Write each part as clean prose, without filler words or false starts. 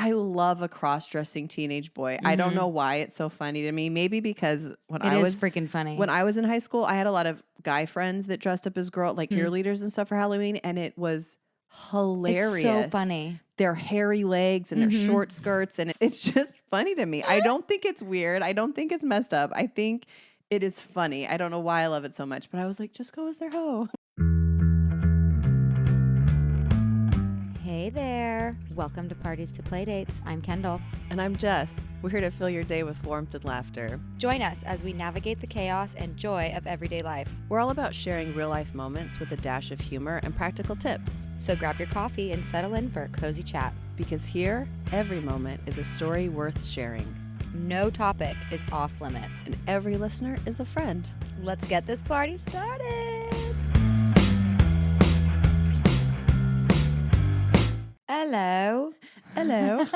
I love a cross-dressing teenage boy. I don't know why it's so funny to me. Maybe because it is freaking funny. When I was in high school, I had a lot of guy friends that dressed up as girl, like cheerleaders and stuff for Halloween, and it was hilarious. It's so funny. Their hairy legs and their short skirts, and it's just funny to me. I don't think it's weird. I don't think it's messed up. I think it is funny. I don't know why I love it so much, but I was like, just go as their hoe. Hey there. Welcome to Parties to Playdates. I'm Kendall. And I'm Jess. We're here to fill your day with warmth and laughter. Join us as we navigate the chaos and joy of everyday life. We're all about sharing real-life moments with a dash of humor and practical tips. So grab your coffee and settle in for a cozy chat. Because here, every moment is a story worth sharing. No topic is off limit. And every listener is a friend. Let's get this party started. Hello. Hello.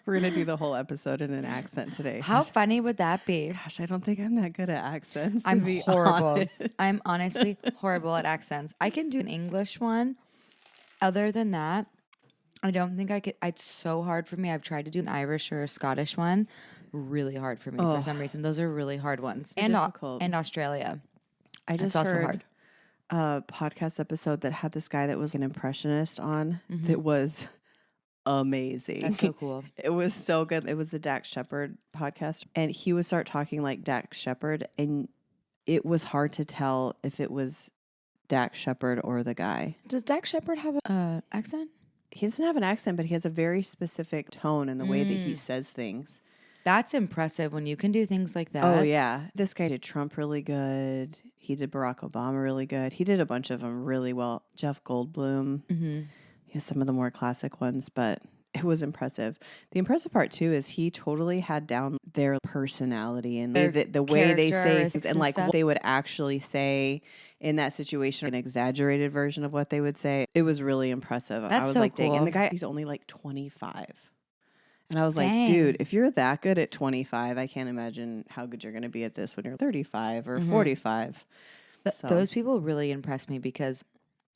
We're going to do the whole episode in an accent today. How funny would that be? Gosh, I don't think I'm that good at accents. I'm horrible. Honest. I'm honestly horrible at accents. I can do an English one. Other than that, I don't think I could. It's so hard for me. I've tried to do an Irish or a Scottish one. Really hard for me for some reason. Those are really hard ones. And Australia. I just also heard hard. A podcast episode that had this guy that was an impressionist on that was amazing. That's so cool. It was so good. It was the Dax Shepard podcast, and he would start talking like Dax Shepard, and it was hard to tell if it was Dax Shepard or the guy. Does Dax Shepard have an accent? He doesn't have an accent, but he has a very specific tone in the way that he says things. That's impressive when you can do things like that. Oh, yeah. This guy did Trump really good. He did Barack Obama really good. He did a bunch of them really well. Jeff Goldblum. He has some of the more classic ones, but it was impressive. The impressive part, too, is he totally had down their personality and the way they say things and like what they would actually say in that situation, an exaggerated version of what they would say. It was really impressive. That's I was so like, cool. dang. And the guy, he's only like 25. And I was Dang. like, dude, if you're that good at 25, I can't imagine how good you're going to be at this when you're 35 or 45. Those people really impress me because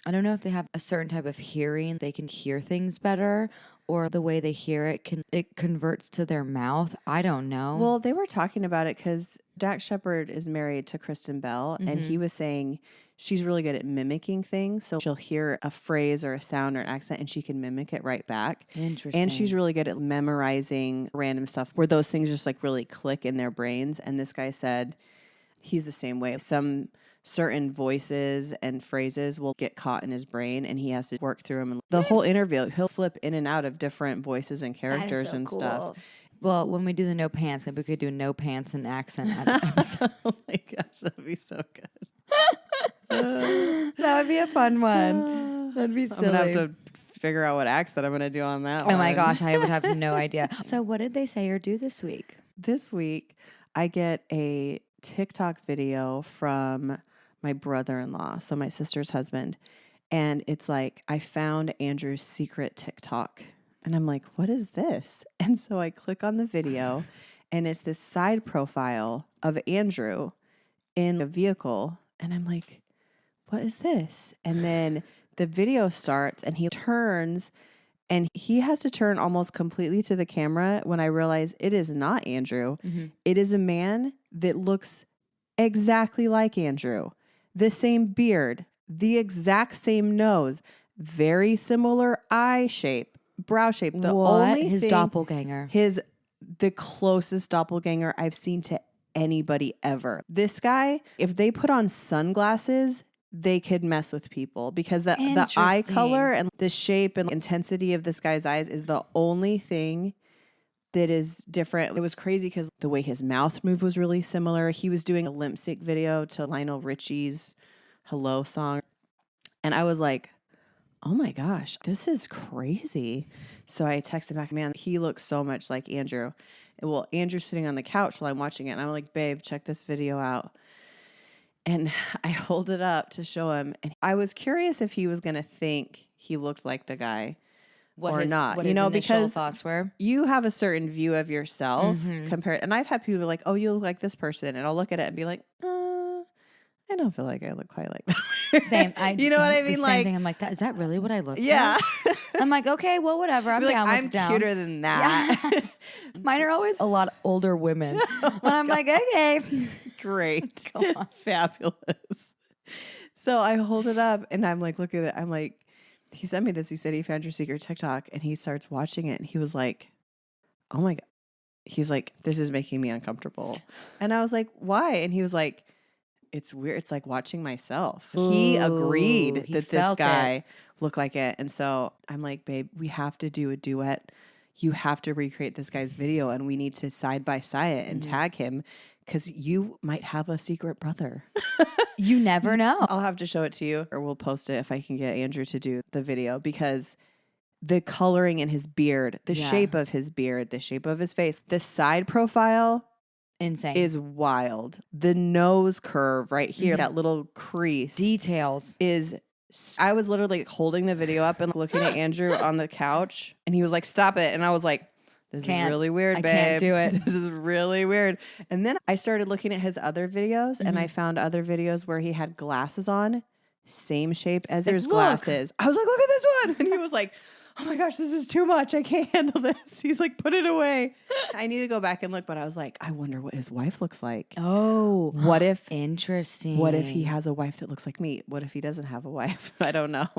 I don't know if they have a certain type of hearing. They can hear things better, or the way they hear it converts to their mouth. I don't know. Well, they were talking about it because Dax Shepard is married to Kristen Bell, and he was saying she's really good at mimicking things. So she'll hear a phrase or a sound or an accent, and she can mimic it right back. Interesting. And she's really good at memorizing random stuff where those things just like really click in their brains. And this guy said he's the same way. Some certain voices and phrases will get caught in his brain, and he has to work through them. And the whole interview, he'll flip in and out of different voices and characters and stuff. Well, when we do the no pants, maybe we could do no pants and accent episode. Oh my gosh, that'd be so good. That would be a fun one. That'd be silly. I'm going to have to figure out what accent I'm going to do on that one. Oh my gosh, I would have no idea. So what did they say or do this week? This week, I get a TikTok video from my brother-in-law, so my sister's husband. And it's like, I found Andrew's secret TikTok. And I'm like, what is this? And so I click on the video, and it's this side profile of Andrew in a vehicle. And I'm like, what is this? And then the video starts, and he turns, and he has to turn almost completely to the camera when I realize it is not Andrew. It is a man that looks exactly like Andrew. The same beard, the exact same nose, very similar eye shape, brow shape. The only his thing, doppelganger. The closest doppelganger I've seen to anybody ever. This guy, if they put on sunglasses, they could mess with people because the eye color and the shape and intensity of this guy's eyes is the only thing that is different. It was crazy because the way his mouth moved was really similar. He was doing a lip sync video to Lionel Richie's Hello song. And I was like, oh my gosh, this is crazy. So I texted back, man, he looks so much like Andrew. And well, Andrew's sitting on the couch while I'm watching it. And I'm like, babe, check this video out. And I hold it up to show him. And I was curious if he was going to think he looked like the guy. What because thoughts were. You have a certain view of yourself compared. And I've had people be like, oh, you look like this person. And I'll look at it and be like, I don't feel like I look quite like that. Same. You know what I mean? The same thing. I'm like, is that really what I look yeah. like? I'm like, okay, well, whatever. I'm down with I'm it down. cuter than that. Yeah. Mine are always a lot older women. And I'm like, okay. Great. Fabulous. So I hold it up and I'm like, look at it. I'm like, he sent me this. He said he found your secret TikTok and he starts watching it and he was like, oh my God. He's like, this is making me uncomfortable. And I was like, why? And he was like, it's weird. It's like watching myself. Ooh, he agreed that this guy looked like it. And so I'm like, babe, we have to do a duet. You have to recreate this guy's video and we need to side by side it and tag him because you might have a secret brother. You never know. I'll have to show it to you or we'll post it if I can get Andrew to do the video because the coloring in his beard, the shape of his beard, the shape of his face, the side profile insane is wild. The nose curve right here, that little crease. Details. I was literally holding the video up and looking at Andrew on the couch and he was like, stop it. And I was like, this is really weird, babe. I can't do it. This is really weird. And then I started looking at his other videos and I found other videos where he had glasses on, same shape as his glasses. I was like, look at this one. And he was like, oh my gosh, this is too much. I can't handle this. He's like, put it away. I need to go back and look, but I was like, I wonder what his wife looks like. Oh, what if interesting? What if he has a wife that looks like me? What if he doesn't have a wife? I don't know.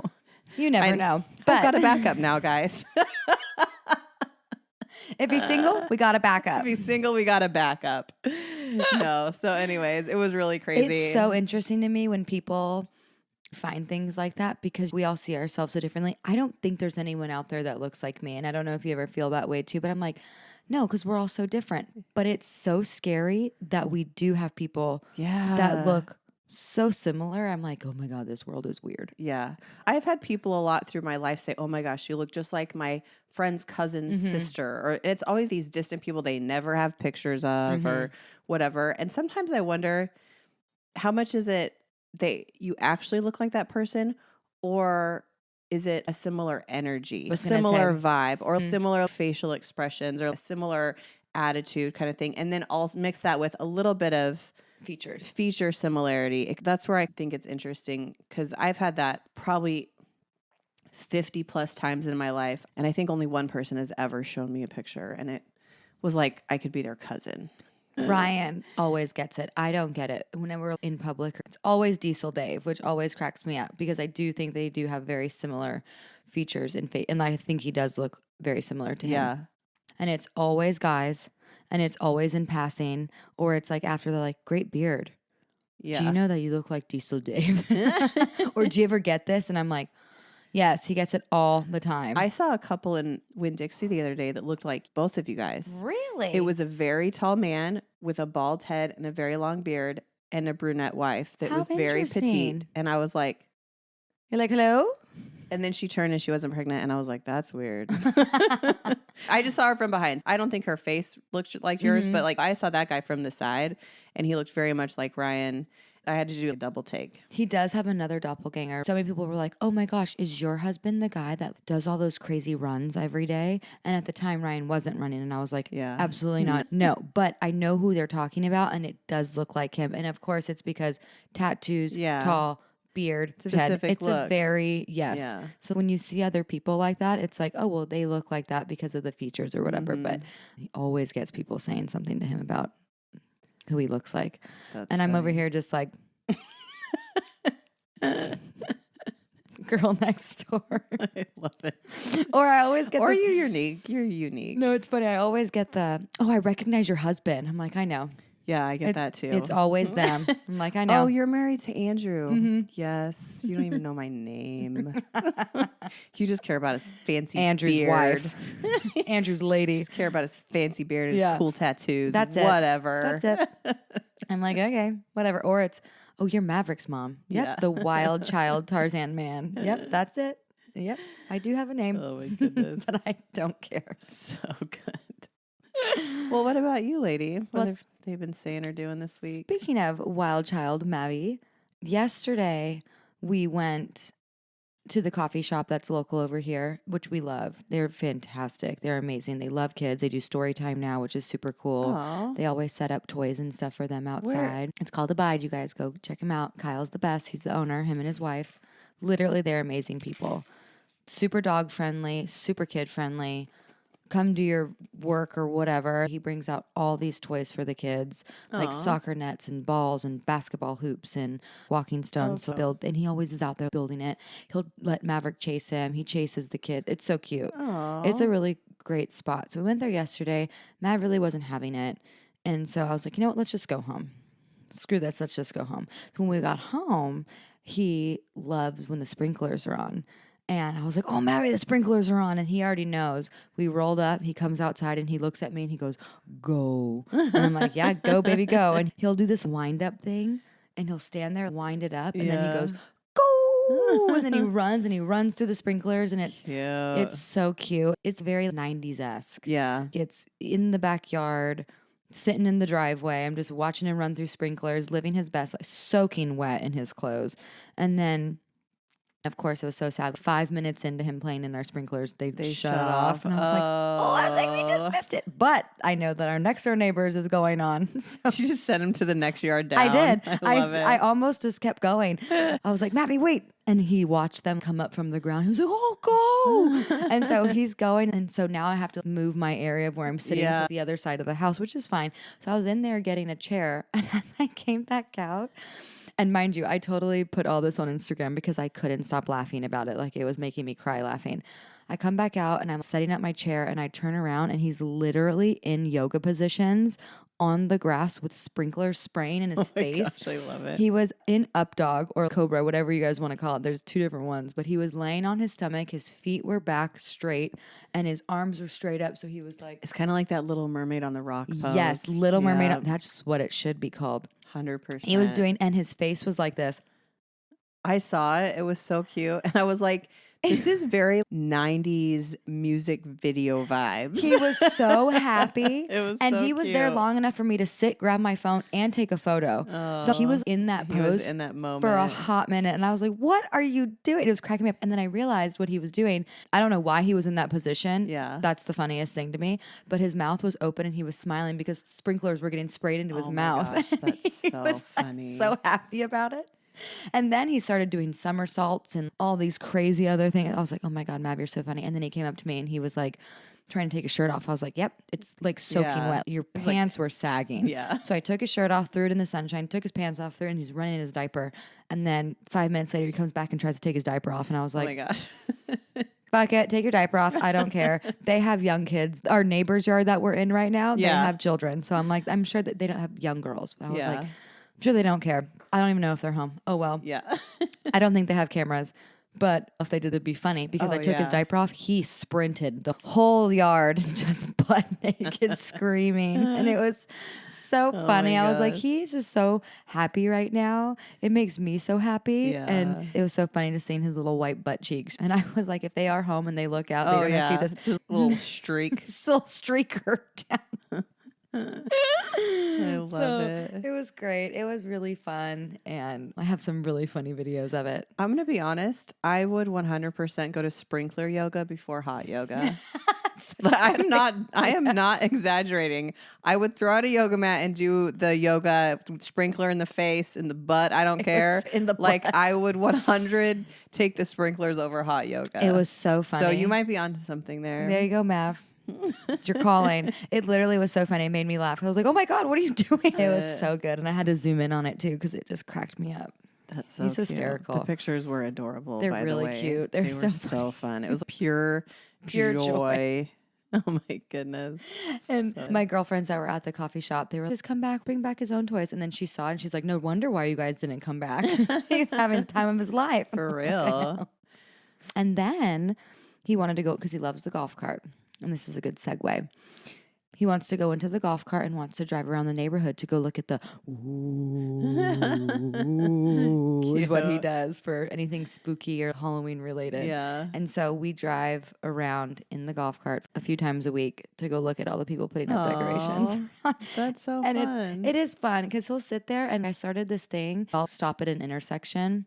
You never know. But I've got a backup now, guys. If he's single, we got a backup. If he's single, we got a backup. No. So anyways, it was really crazy. It's so interesting to me when people find things like that because we all see ourselves so differently. I don't think there's anyone out there that looks like me. And I don't know if you ever feel that way too, but I'm like, no, because we're all so different. But it's so scary that we do have people that look so similar. I'm like, oh my God, this world is weird. Yeah. I've had people a lot through my life say, oh my gosh, you look just like my friend's cousin's sister. Or it's always these distant people they never have pictures of or whatever. And sometimes I wonder how much is it you actually look like that person, or is it a similar energy, a similar vibe, or similar facial expressions, or a similar attitude kind of thing, and then also mix that with a little bit of feature similarity. That's where I think it's interesting because I've had that probably 50 plus times in my life, and I think only one person has ever shown me a picture, and it was like I could be their cousin. Ryan always gets it. I don't get it. Whenever we're in public, it's always Diesel Dave, which always cracks me up because I do think they do have very similar features in face. And I think he does look very similar to him. Yeah. And it's always guys and it's always in passing or it's like after they're like, great beard. Yeah. Do you know that you look like Diesel Dave? Or do you ever get this? And I'm like, yes, he gets it all the time. I saw a couple in Winn-Dixie the other day that looked like both of you guys. Really? It was a very tall man with a bald head and a very long beard and a brunette wife that was very petite. And I was like, you're like, hello? And then she turned and she wasn't pregnant. And I was like, that's weird. I just saw her from behind. I don't think her face looked like yours, but like I saw that guy from the side and he looked very much like Ryan. I had to do a double take. He does have another doppelganger. So many people were like, oh my gosh, is your husband the guy that does all those crazy runs every day? And at the time, Ryan wasn't running. And I was like, absolutely not. No, but I know who they're talking about. And it does look like him. And of course, it's because tattoos, tall, beard, it's a specific look. A very, Yeah. So when you see other people like that, it's like, oh, well, they look like that because of the features or whatever. But he always gets people saying something to him about who he looks like. That's and I'm funny. Over here just like girl next door. I love it. Or I always get you're unique. You're unique. No, it's funny. I always get I recognize your husband. I'm like, I know. Yeah, I get that too. It's always them. I'm like, I know. Oh, you're married to Andrew. Yes. You don't even know my name. You just care about his fancy Andrew's beard. Wife. Andrew's lady. Just care about his fancy beard and his cool tattoos. That's Whatever. That's it. I'm like, okay, whatever. Or it's, oh, you're Maverick's mom. Yep. Yeah. The wild child Tarzan man. Yep. That's it. Yep. I do have a name. Oh my goodness. But I don't care. So good. Well, what about you, lady? What have they been saying or doing this week? Speaking of wild child Mavi, yesterday we went to the coffee shop that's local over here, which we love. They're fantastic. They're amazing. They love kids. They do story time now, which is super cool. Aww. They always set up toys and stuff for them outside. It's called Abide. You guys go check him out. Kyle's the best. He's the owner, him and his wife. Literally, they're amazing people. Super dog friendly, super kid friendly. Come do your work or whatever. He brings out all these toys for the kids, like soccer nets and balls and basketball hoops and walking stones. And he always is out there building it. He'll let Maverick chase him. He chases the kid. It's so cute. It's a really great spot. So we went there yesterday. Mav really wasn't having it. And so I was like, you know what? Let's just go home. Screw this. Let's just go home. So when we got home, he loves when the sprinklers are on. And I was like, oh, Maddie, the sprinklers are on. And he already knows. We rolled up. He comes outside and he looks at me and he goes, go. And I'm like, yeah, go, baby, go. And he'll do this wind up thing. And he'll stand there, wind it up. And then he goes, go. And then he runs through the sprinklers. And it's so cute. It's very 90s-esque. Yeah. It's in the backyard, sitting in the driveway. I'm just watching him run through sprinklers, living his best, like soaking wet in his clothes. And then, of course, it was so sad. 5 minutes into him playing in our sprinklers, they shut it off. And I was like, we just missed it. But I know that our next door neighbors is going on. So you just sent him to the next yard down. I did. I love it. I almost just kept going. I was like, Mappy, wait. And he watched them come up from the ground. He was like, oh, go. And so he's going. And so now I have to move my area of where I'm sitting to the other side of the house, which is fine. So I was in there getting a chair. And as I came back out, and mind you, I totally put all this on Instagram because I couldn't stop laughing about it. Like, it was making me cry laughing. I come back out and I'm setting up my chair and I turn around and he's literally in yoga positions on the grass with sprinklers spraying in his face. Gosh, I love it. He was in up dog or cobra, whatever you guys want to call it. There's two different ones, but he was laying on his stomach. His feet were back straight and his arms were straight up. So he was like, it's kind of like that Little Mermaid on the Rock pose. Yes, Little Mermaid. That's what it should be called. 100%. He was doing, and his face was like this. I saw it. It was so cute. And I was like, this is very 90s music video vibes. He was so happy. It was and so he was cute. there long enough for me to sit, grab my phone, and take a photo. So he was in that pose. He was in that moment for a hot minute. And I was like, what are you doing? It was cracking me up. And then I realized what he was doing. I don't know why he was in that position. Yeah. That's the funniest thing to me. But his mouth was open and he was smiling because sprinklers were getting sprayed into his mouth. Gosh, that's he so was funny. So happy about it. And then he started doing somersaults and all these crazy other things. I was like, oh my God, Mav, you're so funny. And then he came up to me and he was like trying to take his shirt off. I was like, yep, it's like soaking wet. Your pants were sagging. Yeah. So I took his shirt off, threw it in the sunshine, took his pants off, threw it, and he's running in his diaper. And then 5 minutes later, he comes back and tries to take his diaper off. And I was like, oh my gosh. fuck it, take your diaper off. I don't care. They have young kids. Our neighbor's yard that we're in right now, they have children. So I'm like, I'm sure that they don't have young girls. But I was like, I'm sure they don't care. I don't even know if they're home. Oh, well. Yeah. I don't think they have cameras. But if they did, it'd be funny because I took his diaper off. He sprinted the whole yard, just butt naked, screaming. And it was so funny. I was like, he's just so happy right now. It makes me so happy. Yeah. And it was so funny to see his little white butt cheeks. And I was like, if they are home and they look out, they're going to see this just little streak. little streaker down. I love it. It was great. It was really fun. And I have some really funny videos of it. I'm going to be honest. I would 100% go to sprinkler yoga before hot yoga. I am not exaggerating. I would throw out a yoga mat and do the yoga sprinkler in the face, in the butt. I don't care. In the butt. Like, I would 100 take the sprinklers over hot yoga. It was so funny. So you might be onto something there. There you go, Mav. You're calling. It literally was so funny. It made me laugh. I was like, oh my God, what are you doing? It was so good. And I had to zoom in on it too because it just cracked me up. That's so He's cute. hysterical. The pictures were adorable. They're by really the way. cute. They were so fun. It was pure joy. Oh my goodness. And my girlfriends that were at the coffee shop, they were just come back, bring back his own toys. And then she saw it and she's like, no wonder why you guys didn't come back. He's having the time of his life. For real. And then he wanted to go because he loves the golf cart. And this is a good segue. He wants to go into the golf cart and wants to drive around the neighborhood to go look at the is what he does for anything spooky or Halloween related. Yeah. And so we drive around in the golf cart a few times a week to go look at all the people putting up decorations. That's so and fun. it is fun because he'll sit there and I started this thing. I'll stop at an intersection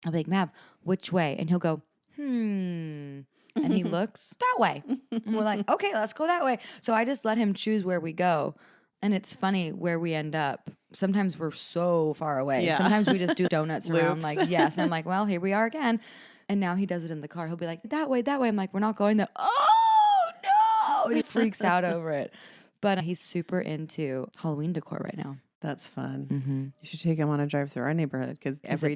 I'll be like, Mav, which way? And he'll go, and he looks that way. And we're like, okay, let's go that way. So I just let him choose where we go. And it's funny where we end up. Sometimes we're so far away. Yeah. Sometimes we just do donuts around Loops. like, yes. And I'm like, well, here we are again. And now he does it in the car. He'll be like, that way, that way. I'm like, we're not going there. Oh, no. And he freaks out over it. But he's super into Halloween decor right now. That's fun. Mm-hmm. You should take him on a drive through our neighborhood because every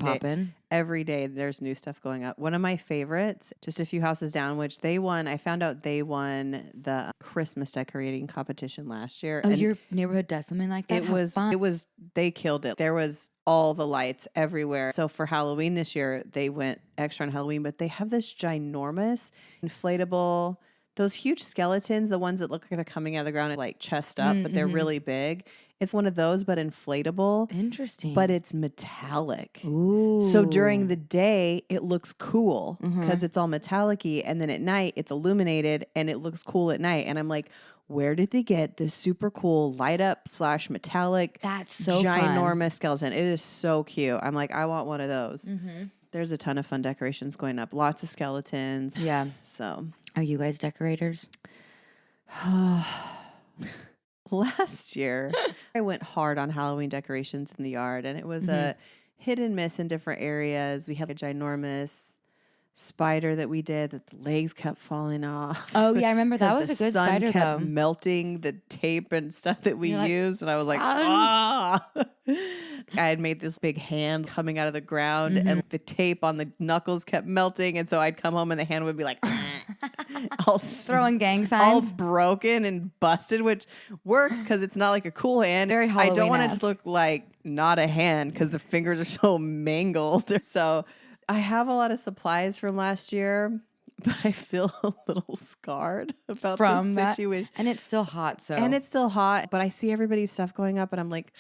day there's new stuff going up. One of my favorites, just a few houses down, which I found out they won the Christmas decorating competition last year. Oh, and your neighborhood does something like that? They killed it. There was all the lights everywhere. So for Halloween this year, they went extra on Halloween, but they have this ginormous inflatable, those huge skeletons, the ones that look like they're coming out of the ground like chest up, but they're really big. It's one of those, but inflatable. Interesting. But it's metallic. Ooh. So during the day, it looks cool because it's all metallic-y. And then at night, it's illuminated and it looks cool at night. And I'm like, where did they get this super cool light up / metallic That's so ginormous fun. skeleton? It is so cute. I'm like, I want one of those. Mm-hmm. There's a ton of fun decorations going up. Lots of skeletons. Yeah. So are you guys decorators? Last year, I went hard on Halloween decorations in the yard, and it was a hit and miss in different areas. We had a ginormous spider that we did that the legs kept falling off. Oh, yeah, I remember that was a good spider, the sun kept though. melting the tape and stuff that we used, and I was like, "Sun." ah! I had made this big hand coming out of the ground, and the tape on the knuckles kept melting, and so I'd come home and the hand would be like, all throwing gang all signs. broken and busted, which works because it's not like a cool hand. Very I don't want it Halloween-esque. to look like not a hand because the fingers are so mangled. So I have a lot of supplies from last year, but I feel a little scarred about From the that. situation. And it's still hot, so. And it's still hot, but I see everybody's stuff going up and I'm like,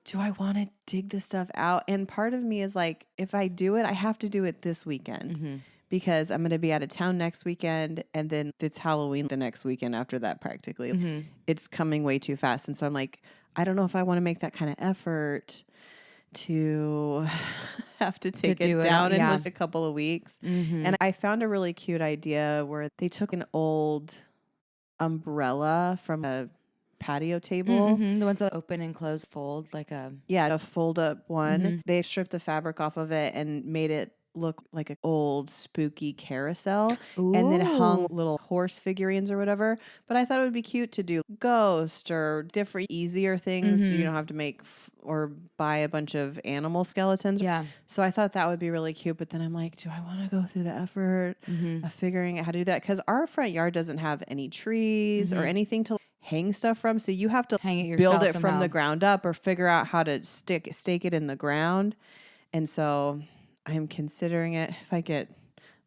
do I want to dig this stuff out? And part of me is like, if I do it, I have to do it this weekend because I'm going to be out of town next weekend. And then it's Halloween the next weekend after that, practically. It's coming way too fast. And so I'm like, I don't know if I want to make that kind of effort to have to take it down in just a couple of weeks. And I found a really cute idea where they took an old umbrella from a patio table. The ones that open and close fold like a... Yeah, a fold up one. They stripped the fabric off of it and made it look like an old spooky carousel. Ooh. And then hung little horse figurines or whatever. But I thought it would be cute to do ghost or different easier things so you don't have to make or buy a bunch of animal skeletons. Yeah. So I thought that would be really cute. But then I'm like, do I want to go through the effort of figuring out how to do that? Because our front yard doesn't have any trees or anything to hang stuff from. So you have to hang it build it somehow. from the ground up or figure out how to stake it in the ground. And so I'm considering it. If I get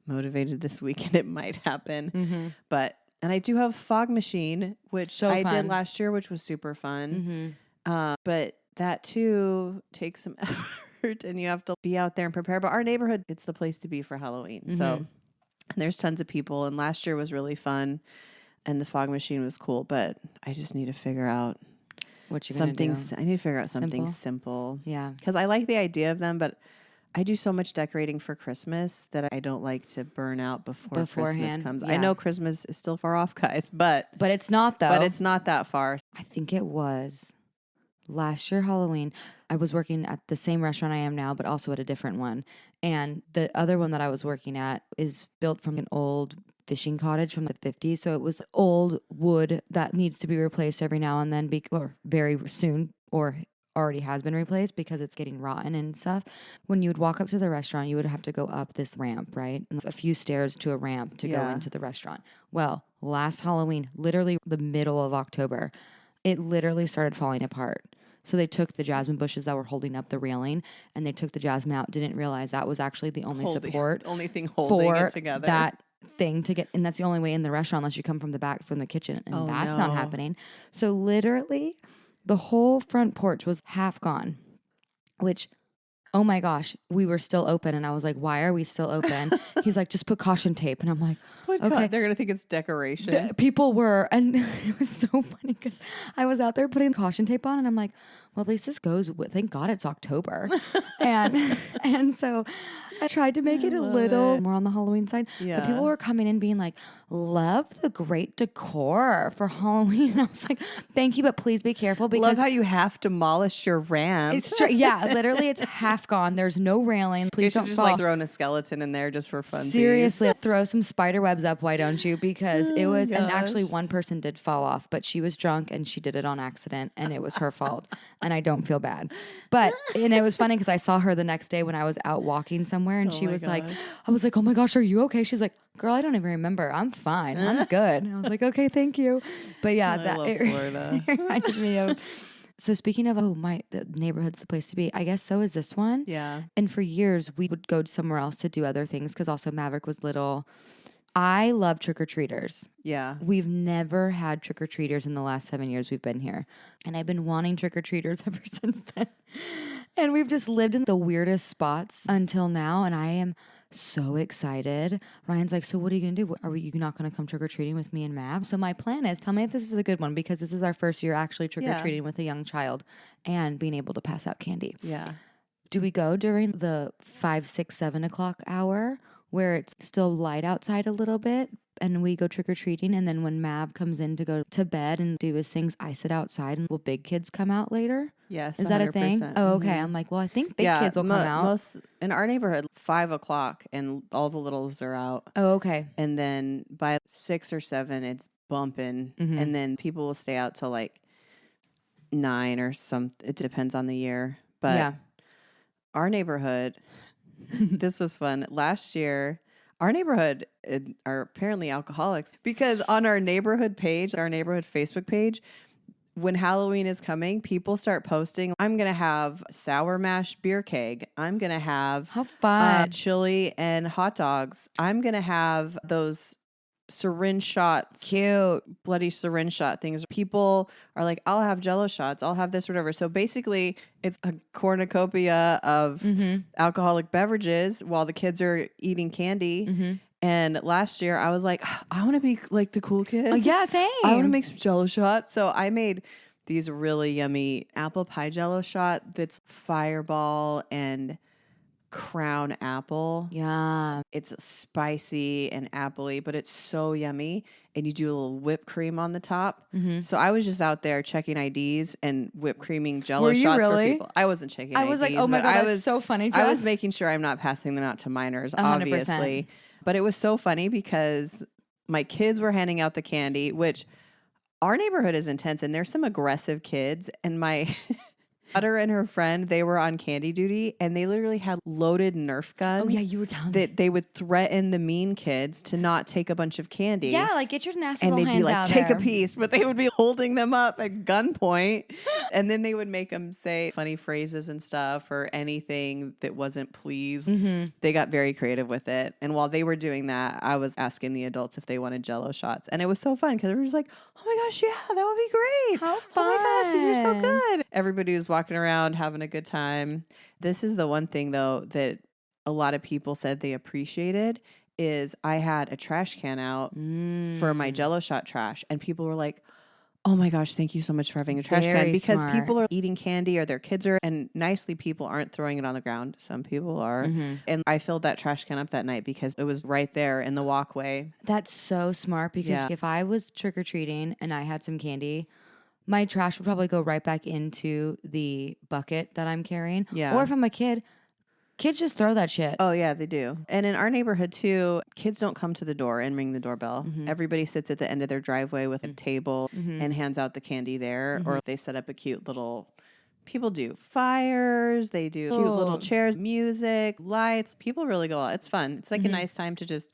motivated this weekend, it might happen. And I do have a fog machine, which I did last year, which was super fun. But that too takes some effort and you have to be out there and prepare. But our neighborhood, it's the place to be for Halloween. So and there's tons of people. And last year was really fun. And the fog machine was cool. But I just need to figure out what you're going to do. I need to figure out something simple. Yeah. Because I like the idea of them, but I do so much decorating for Christmas that I don't like to burn out before Christmas comes. Yeah. I know Christmas is still far off, guys, but it's not, though. But it's not that far. I think it was last year Halloween. I was working at the same restaurant I am now, but also at a different one. And the other one that I was working at is built from an old fishing cottage from the 50s. So it was old wood that needs to be replaced every now and then, or very soon, or already has been replaced because it's getting rotten and stuff. When you would walk up to the restaurant, you would have to go up this ramp, right? And a few stairs to a ramp to go into the restaurant. Well, last Halloween, literally the middle of October, it literally started falling apart. So they took the jasmine bushes that were holding up the railing and they took the jasmine out, didn't realize that was actually the only support. The only thing holding it together. That thing to get, and that's the only way in the restaurant unless you come from the back from the kitchen, and that's not happening. So literally the whole front porch was half gone, which, oh my gosh, we were still open. And I was like, why are we still open? He's like, just put caution tape. And I'm like, okay. They're going to think it's decoration. People were, and it was so funny because I was out there putting caution tape on and I'm like, well, at least this goes with, thank God it's October. and so I tried to make it a little more on the Halloween side. Yeah. But people were coming in being like, love the great decor for Halloween. And I was like, thank you, but please be careful because Love how you half demolished your ramp. it's yeah, literally it's half gone. There's no railing. Please You don't should just fall. like throwing a skeleton in there just for fun. Seriously, throw some spider webs up, why don't you? Because it was, and actually gosh. one person did fall off, but she was drunk and she did it on accident and it was her fault. And I don't feel bad. But, and it was funny because I saw her the next day when I was out walking somewhere and she was like, I was like, oh my gosh, are you okay? She's like, girl, I don't even remember. I'm fine. I'm good. And I was like, okay, thank you. But yeah, I love Florida. it reminded me of. So speaking of, the neighborhood's the place to be. I guess so is this one. Yeah. And for years, we would go somewhere else to do other things because also Maverick was little. I love trick-or-treaters. Yeah. We've never had trick-or-treaters in the last 7 years we've been here. And I've been wanting trick-or-treaters ever since then. And we've just lived in the weirdest spots until now. And I am so excited. Ryan's like, so what are you going to do? Are you not going to come trick-or-treating with me and Mav? So my plan is, tell me if this is a good one, because this is our first year actually trick-or-treating with a young child and being able to pass out candy. Yeah. Do we go during the 5, 6, 7 o'clock hour where it's still light outside a little bit and we go trick-or-treating, and then when Mav comes in to go to bed and do his things, I sit outside, and will big kids come out later? Yes. Is that a thing? 100%. Oh, okay. I'm like, well, I think big kids will come out. Most in our neighborhood, 5 o'clock, and all the littles are out. Oh, okay. And then by 6 or 7, it's bumping, and then people will stay out till like 9 or something. It depends on the year, but Yeah. our neighborhood. This was fun. Last year, our neighborhood are apparently alcoholics, because on our neighborhood page, our neighborhood Facebook page, when Halloween is coming, people start posting, I'm going to have sour mash beer keg. I'm going to have How fun. chili and hot dogs. I'm going to have those syringe shots. Cute. Bloody syringe shot things. People are like, I'll have Jello shots. I'll have this, whatever. So basically, it's a cornucopia of alcoholic beverages while the kids are eating candy. And last year, I was like, I want to be like the cool kids. Oh, yeah, same. I want to make some Jello shots. So I made these really yummy apple pie Jello shot that's Fireball and Crown apple. Yeah. It's spicy and appley, but it's so yummy. And you do a little whipped cream on the top. So I was just out there checking IDs and whipped creaming Jello shots for people. I wasn't checking IDs. I was like, oh my God, that's so funny, Jess. I was making sure I'm not passing them out to minors, obviously. But it was so funny because my kids were handing out the candy, which our neighborhood is intense, and there's some aggressive kids. And my daughter and her friend, they were on candy duty, and they literally had loaded Nerf guns. Oh, yeah, you were telling me. That they would threaten the mean kids to not take a bunch of candy. Yeah, like get your nasty and little they'd be hands like, out take there. a piece, but they would be holding them up at gunpoint. And then they would make them say funny phrases and stuff or anything that wasn't please. They got very creative with it. And while they were doing that, I was asking the adults if they wanted Jello shots. And it was so fun because we were just like, oh my gosh, yeah, that would be great. How fun. Oh my gosh, these are so good. Everybody was walking around having a good time. This is the one thing, though, that a lot of people said they appreciated is I had a trash can out for my Jello shot trash. And people were like, oh my gosh, thank you so much for having a trash can. Because people are eating candy or their kids are, and nicely people aren't throwing it on the ground. Some people are. And I filled that trash can up that night because it was right there in the walkway. That's so smart because if I was trick-or-treating and I had some candy, my trash would probably go right back into the bucket that I'm carrying. Yeah. Or if I'm a kid, kids just throw that shit. Oh, yeah, they do. And in our neighborhood, too, kids don't come to the door and ring the doorbell. Everybody sits at the end of their driveway with a table and hands out the candy there. Or they set up a cute little... People do fires. They do cute little chairs, music, lights. People really go out. It's fun. It's like a nice time to just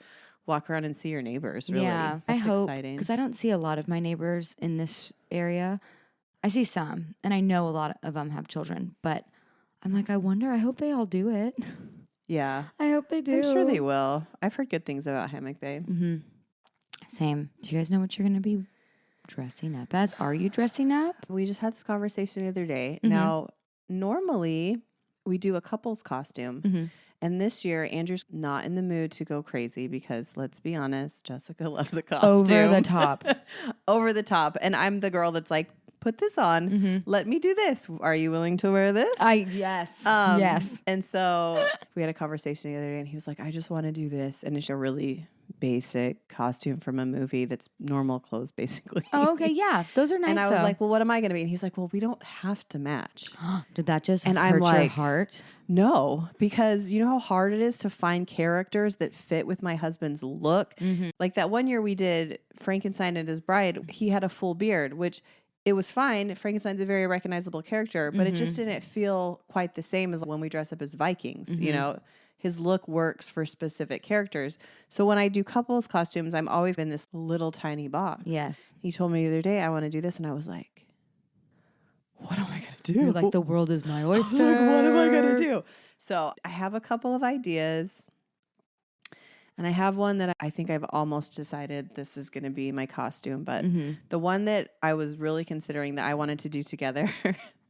walk around and see your neighbors, really. Yeah, It's I hope, exciting. because I don't see a lot of my neighbors in this area. I see some, and I know a lot of them have children, but I'm like, I wonder, I hope they all do it. Yeah. I hope they do. I'm sure they will. I've heard good things about Hammock Bay. Same. Do you guys know what you're going to be dressing up as? Are you dressing up? We just had this conversation the other day. Now, normally we do a couple's costume. And this year, Andrew's not in the mood to go crazy because, let's be honest, Jessica loves a costume. Over the top. Over the top. And I'm the girl that's like, put this on. Let me do this. Are you willing to wear this? Yes. Yes. And so we had a conversation the other day and he was like, I just want to do this. And it's a really basic costume from a movie that's normal clothes, basically. Oh, okay. Yeah. Those are nice. And I was like, well, what am I going to be? And he's like, well, we don't have to match. Did that just and hurt I'm like, your heart? No, because you know how hard it is to find characters that fit with my husband's look? Like that one year we did Frankenstein and his bride, he had a full beard, which it was fine. Frankenstein's a very recognizable character, but it just didn't feel quite the same as when we dress up as Vikings. You know, his look works for specific characters. So when I do couples costumes, I'm always in this little tiny box. Yes. He told me the other day, I want to do this. And I was like, what am I going to do? You're like, the world is my oyster. What am I going to do? So I have a couple of ideas. And I have one that I think I've almost decided this is going to be my costume. But the one that I was really considering that I wanted to do together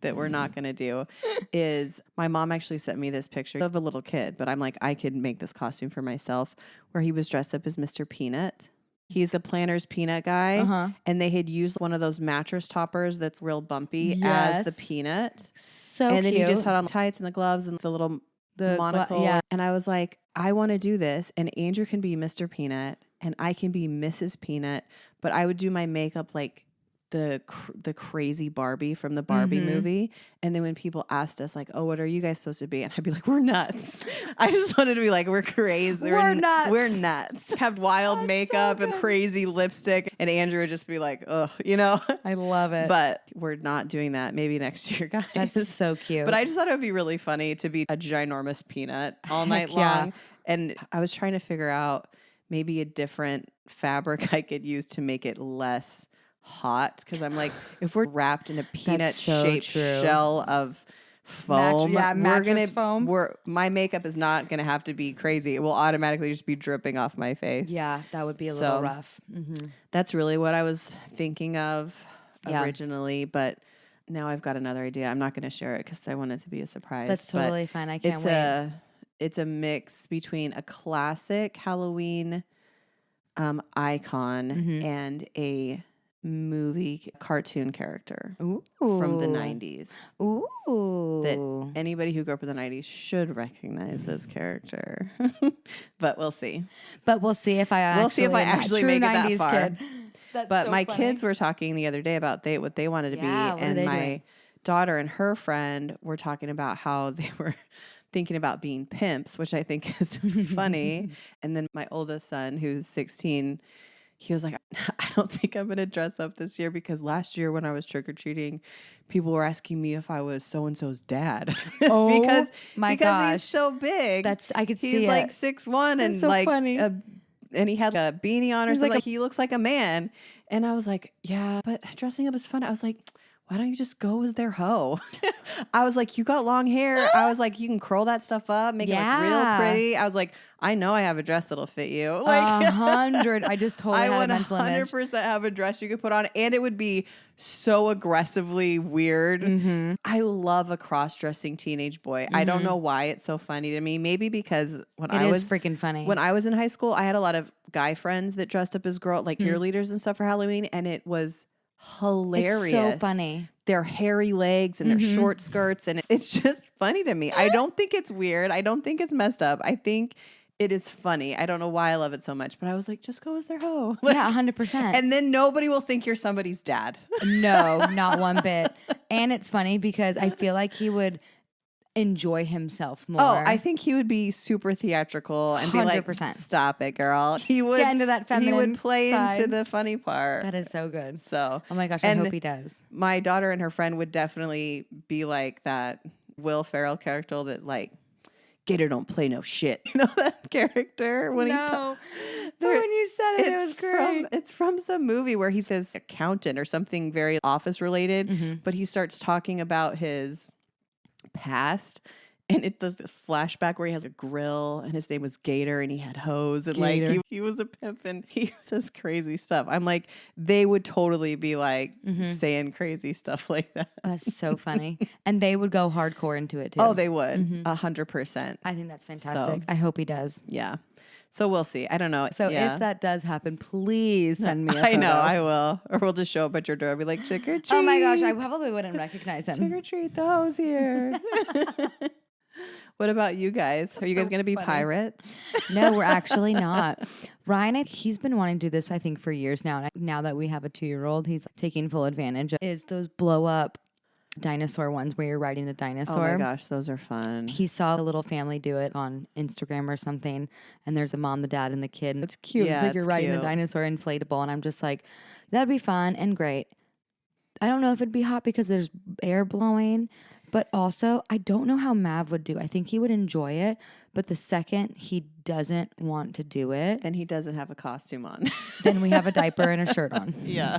that we're not going to do is my mom actually sent me this picture of a little kid. But I'm like, I could make this costume for myself where he was dressed up as Mr. Peanut. He's the Planters peanut guy. And they had used one of those mattress toppers that's real bumpy as the peanut. So and cute. then he just had on the tights and the gloves and the little monocle. And I was like, I want to do this. And Andrew can be Mr. Peanut and I can be Mrs. Peanut. But I would do my makeup like the crazy Barbie from the Barbie movie. And then when people asked us like, oh, what are you guys supposed to be? And I'd be like, we're nuts. I just wanted to be like, we're crazy. We're nuts. We're nuts. Have wild makeup and crazy lipstick. And Andrew would just be like, ugh, you know? I love it. But we're not doing that. Maybe next year, guys. That's so cute. But I just thought it would be really funny to be a ginormous peanut all night long. And I was trying to figure out maybe a different fabric I could use to make it less hot. Because I'm like, if we're wrapped in a peanut-shaped shell of foam, my makeup is not going to have to be crazy. It will automatically just be dripping off my face. Yeah, that would be a little rough. That's really what I was thinking of originally, but now I've got another idea. I'm not going to share it because I want it to be a surprise. That's totally fine. I can't wait. It's a mix between a classic Halloween icon and a movie cartoon character from the 90s. Ooh. That anybody who grew up in the 90s should recognize this character. But we'll see. We'll see if I actually make it that far. Kid. But so my kids were talking the other day about what they wanted to be. And my daughter and her friend were talking about how they were thinking about being pimps, which I think is funny. And then my oldest son, who's 16, he was like, I don't think I'm going to dress up this year because last year when I was trick-or-treating, people were asking me if I was so-and-so's dad. Oh, because gosh. He's so big. I could see it. He's like 6'1" and so like funny. And he had a beanie on or something. Like he looks like a man. And I was like, yeah, but dressing up is fun. I was like, why don't you just go as their hoe? I was like, you got long hair. I was like, you can curl that stuff up, make it look real pretty. I was like, I know I have a dress that'll fit you. Like 100. I just totally had a mental image. 100% have a dress you could put on, and it would be so aggressively weird. I love a cross-dressing teenage boy. I don't know why it's so funny to me. Maybe because it is freaking funny. When I was in high school, I had a lot of guy friends that dressed up as like cheerleaders and stuff for Halloween, and it was hilarious. It's so funny. Their hairy legs and their short skirts, and it's just funny to me. I don't think it's weird. I don't think it's messed up. I think it is funny. I don't know why I love it so much, but I was like, just go as their hoe. Like, yeah, 100%. And then nobody will think you're somebody's dad. No, not one bit. And it's funny because I feel like he would enjoy himself more. Oh, I think he would be super theatrical and 100%. Be like, stop it, girl. He would get into that feminine He would play side. into the funny part. That is so good. So, oh my gosh, I hope he does. My daughter and her friend would definitely be like that Will Ferrell character that like, Gator don't play no shit. You know that character? When you said it, it was great. It's from some movie where he says accountant or something very office related, but he starts talking about his past, and it does this flashback where he has a grill and his name was Gator and he had hoes and Gator. Like he was a pimp and he says crazy stuff. I'm like, they would totally be like saying crazy stuff like that. That's so funny. And they would go hardcore into it too. Oh, they would 100%. I think that's fantastic. So, I hope he does. Yeah. So we'll see. I don't know. So if that does happen, please send me a photo. I know, I will. Or we'll just show up at your door and be like, trick or treat. Oh my gosh, I probably wouldn't recognize him. Trick or treat, the hoe's here. What about you guys? Are you guys going to be pirates? No, we're actually not. Ryan, he's been wanting to do this, I think, for years now. Now that we have a 2-year-old, he's taking full advantage. Is those blow up dinosaur ones where you're riding a dinosaur. Oh my gosh, those are fun. He saw a little family do it on Instagram or something, and there's a mom, the dad, and the kid. It's cute. Yeah, it's like you're riding a dinosaur inflatable, and I'm just like, that'd be fun and great. I don't know if it'd be hot because there's air blowing, but also I don't know how Mav would do. I think he would enjoy it, but the second he doesn't want to do it, then he doesn't have a costume on. Then we have a diaper and a shirt on. Yeah.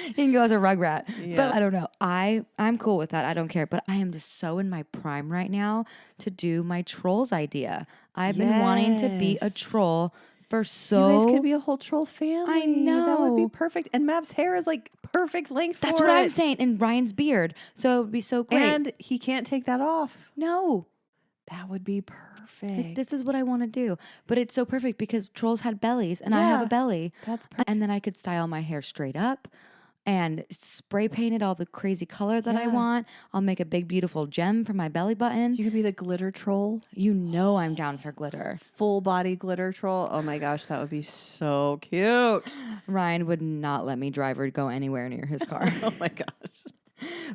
He can go as a rugrat. Yeah. But I don't know. I'm cool with that. I don't care. But I am just so in my prime right now to do my trolls idea. I've been wanting to be a troll for so... You guys could be a whole troll family. I know. That would be perfect. And Mav's hair is like perfect length That's for what it. I'm saying. And Ryan's beard. So it would be so great. And he can't take that off. No. That would be perfect. This is what I want to do. But it's so perfect because trolls had bellies and I have a belly. That's perfect. And then I could style my hair straight up and spray paint it all the crazy color that I want. I'll make a big, beautiful gem for my belly button. You could be the glitter troll. You know I'm down for glitter. Full body glitter troll. Oh my gosh, that would be so cute. Ryan would not let me drive or go anywhere near his car. Oh my gosh.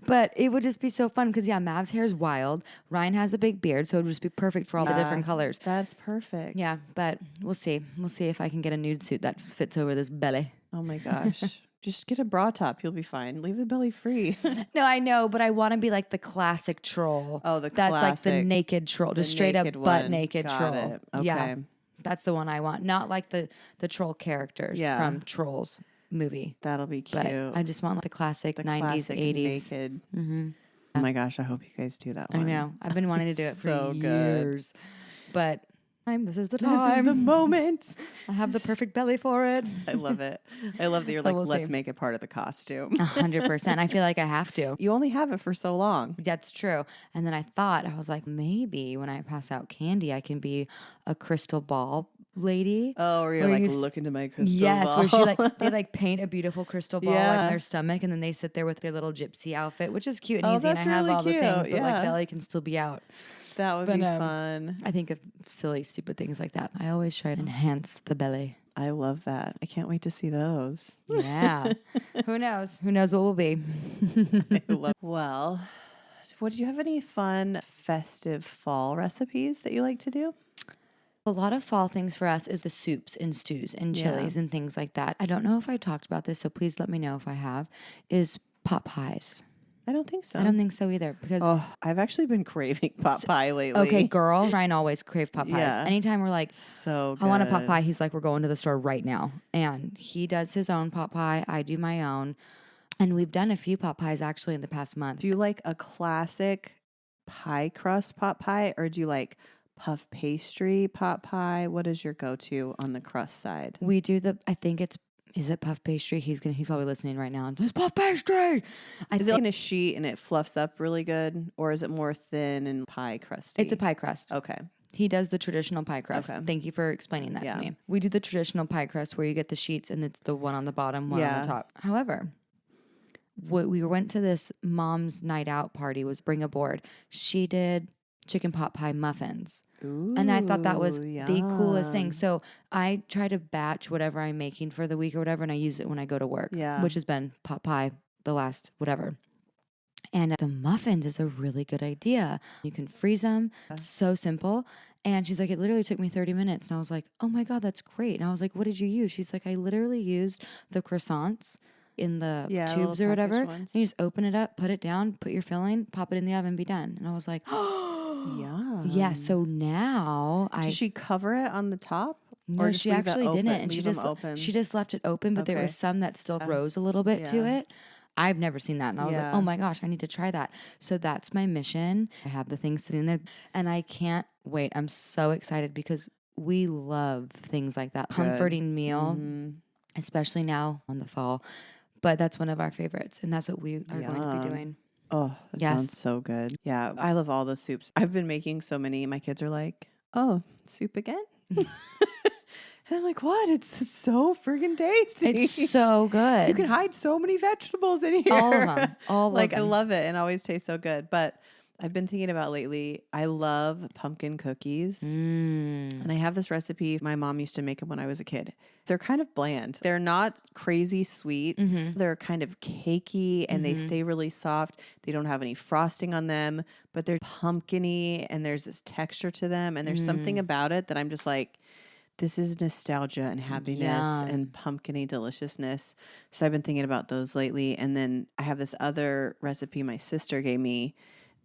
But it would just be so fun because, Mav's hair is wild. Ryan has a big beard, so it would just be perfect for all the different colors. That's perfect. Yeah, but we'll see. We'll see if I can get a nude suit that fits over this belly. Oh my gosh. Just get a bra top. You'll be fine. Leave the belly free. No, I know, but I want to be like the classic troll. Oh, the That's classic. like the naked troll, just straight up butt naked Got troll. it. Okay. Yeah, that's the one I want. Not like the troll characters from Trolls movie. That'll be cute. But I just want like the classic 90s, classic 80s. naked. Mm-hmm. Oh my gosh, I hope you guys do that one. I know. I've been wanting to do it for So good. years. But this is the time. This is the moment. I have the perfect belly for it. I love it. I love that you're like, let's make it part of the costume. 100%. I feel like I have to. You only have it for so long. That's true. And then I was like, maybe when I pass out candy, I can be a crystal ball lady. Oh, or you're like, look into my crystal ball. Yes, where they paint a beautiful crystal ball on their stomach, and then they sit there with their little gypsy outfit, which is cute and easy. And I have all the things, but like belly can still be out. That would be fun. I think of silly, stupid things like that. I always try to enhance the belly. I love that. I can't wait to see those. Yeah. Who knows? Who knows what will be? Well, do you have any fun, festive fall recipes that you like to do? A lot of fall things for us is the soups and stews and chilies and things like that. I don't know if I talked about this, so please let me know if I have, is pot pies. I don't think so. I don't think so either. Because I've actually been craving pot pie lately. Okay, girl. Ryan always crave pot pies. Yeah. Anytime we're like, so good. I want a pot pie, he's like, we're going to the store right now. And he does his own pot pie. I do my own. And we've done a few pot pies actually in the past month. Do you like a classic pie crust pot pie, or do you like puff pastry pot pie? What is your go-to on the crust side? We do is it puff pastry? He's probably listening right now. It's puff pastry. Is it in a sheet and it fluffs up really good, or is it more thin and pie crusty? It's a pie crust. Okay. He does the traditional pie crust. Okay. Thank you for explaining that to me. We do the traditional pie crust where you get the sheets and it's the one on the bottom, one on the top. However, we went to this mom's night out party, was bring a board. She did chicken pot pie muffins. Ooh, and I thought that was the coolest thing. So I try to batch whatever I'm making for the week or whatever, and I use it when I go to work, which has been pot pie the last whatever. And the muffins is a really good idea. You can freeze them. It's so simple. And she's like, it literally took me 30 minutes. And I was like, oh my God, that's great. And I was like, what did you use? She's like, I literally used the croissants in the tubes or whatever. And you just open it up, put it down, put your filling, pop it in the oven, be done. And I was like, yeah. So now Did she cover it on the top? No, or she actually didn't. And she just left it open, but there was some that still rose a little bit to it. I've never seen that. And I was like, oh my gosh, I need to try that. So that's my mission. I have the things sitting there and I can't wait. I'm so excited because we love things like that. Comforting meal, especially now in the fall. But that's one of our favorites. And that's what we are going to be doing. Oh, that sounds so good. Yeah, I love all the soups. I've been making so many. My kids are like, oh, soup again? And I'm like, what? It's so friggin' tasty. It's so good. You can hide so many vegetables in here. All of them. All like, of them. I love it and it always tastes so good. But I've been thinking about lately, I love pumpkin cookies. And I have this recipe. My mom used to make them when I was a kid. They're kind of bland. They're not crazy sweet. They're kind of cakey and they stay really soft. They don't have any frosting on them, but they're pumpkin-y and there's this texture to them. And there's something about it that I'm just like, this is nostalgia and happiness and pumpkin-y deliciousness. So I've been thinking about those lately. And then I have this other recipe my sister gave me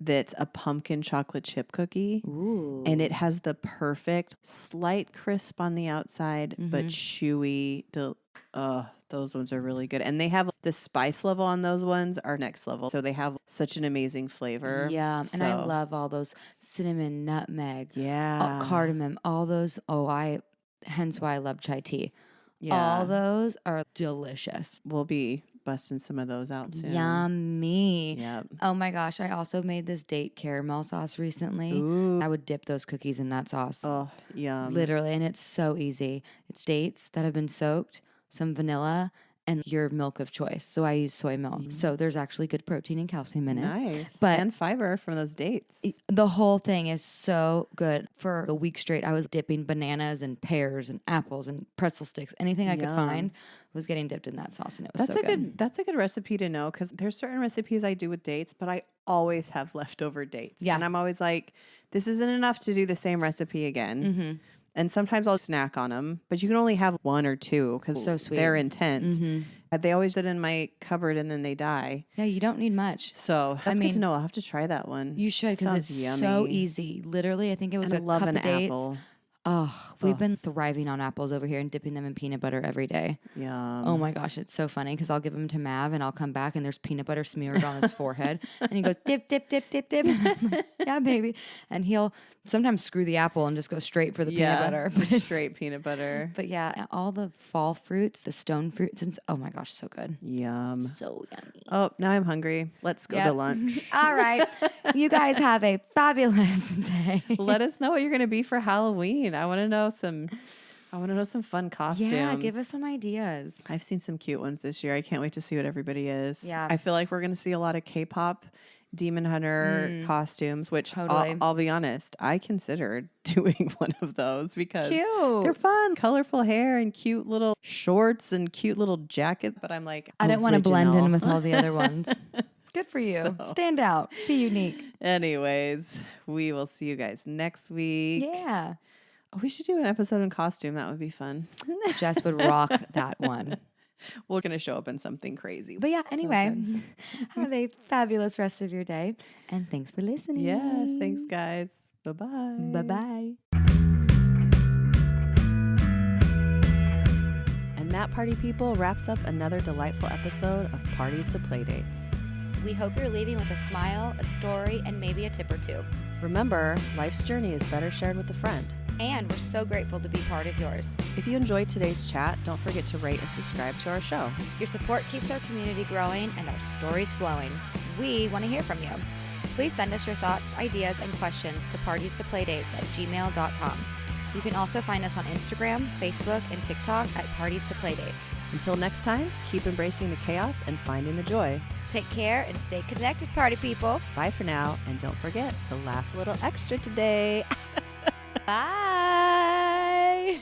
that's a pumpkin chocolate chip cookie. Ooh. And it has the perfect slight crisp on the outside, but chewy. Those ones are really good. And they have the spice level on those ones are next level. So they have such an amazing flavor. Yeah. So, And I love all those cinnamon, nutmeg, yeah, cardamom, all those. Hence why I love chai tea. yeah. All those are delicious. We'll be busting some of those out soon. Yummy. Yep. Oh my gosh. I also made this date caramel sauce recently. Ooh. I would dip those cookies in that sauce. Oh, yum. Literally. And it's so easy. It's dates that have been soaked, some vanilla, and your milk of choice. So I use soy milk. So there's actually good protein and calcium in it. Nice. But and fiber from those dates. the whole thing is so good. For a week straight, I was dipping bananas and pears and apples and pretzel sticks. Anything I could find was getting dipped in that sauce, and it was so good. That's a good recipe to know because there's certain recipes I do with dates, but I always have leftover dates. Yeah. And I'm always like, this isn't enough to do the same recipe again. And sometimes I'll snack on them, but you can only have one or two because So sweet. they're intense. They always sit in my cupboard and then they die. Yeah, you don't need much. So that's good to know. I'll have to try that one. You should because it's Sounds so yummy. easy. Literally, I think it was And I a love cup an of dates. apple. Oh, we've been thriving on apples over here and dipping them in peanut butter every day. Yum. Oh my gosh, it's so funny because I'll give them to Mav and I'll come back and there's peanut butter smeared on his forehead. And he goes, dip, dip, dip, dip, dip. Yeah, baby. And he'll sometimes screw the apple and just go straight for the peanut butter. But just straight peanut butter. But yeah, all the fall fruits, the stone fruits, and oh my gosh, so good. Yum. So yummy. Oh, now I'm hungry. Let's go to lunch. All right. You guys have a fabulous day. Let us know what you're going to be for Halloween. I want to know some fun costumes. Yeah, give us some ideas. I've seen some cute ones this year. I can't wait to see what everybody is. Yeah. I feel like we're going to see a lot of K-pop Demon Hunter costumes, which Totally. I'll be honest, I considered doing one of those because Cute. they're fun, colorful hair and cute little shorts and cute little jackets. But I'm like, I don't want to blend in original. with all the other ones. Good for you. So. Stand out. Be unique. Anyways, we will see you guys next week. Yeah. Oh, we should do an episode in costume. That would be fun. Jess would rock that one. We're going to show up in something crazy. But yeah, anyway, have a fabulous rest of your day. And thanks for listening. Yes. Thanks, guys. Bye-bye. Bye-bye. And that, party people, wraps up another delightful episode of Parties to Playdates. We hope you're leaving with a smile, a story, and maybe a tip or two. Remember, life's journey is better shared with a friend. And we're so grateful to be part of yours. If you enjoyed today's chat, don't forget to rate and subscribe to our show. Your support keeps our community growing and our stories flowing. We want to hear from you. Please send us your thoughts, ideas, and questions to partiestoplaydates@gmail.com. You can also find us on Instagram, Facebook, and TikTok at Parties to Playdates. Until next time, keep embracing the chaos and finding the joy. Take care and stay connected, party people. Bye for now, and don't forget to laugh a little extra today. Bye.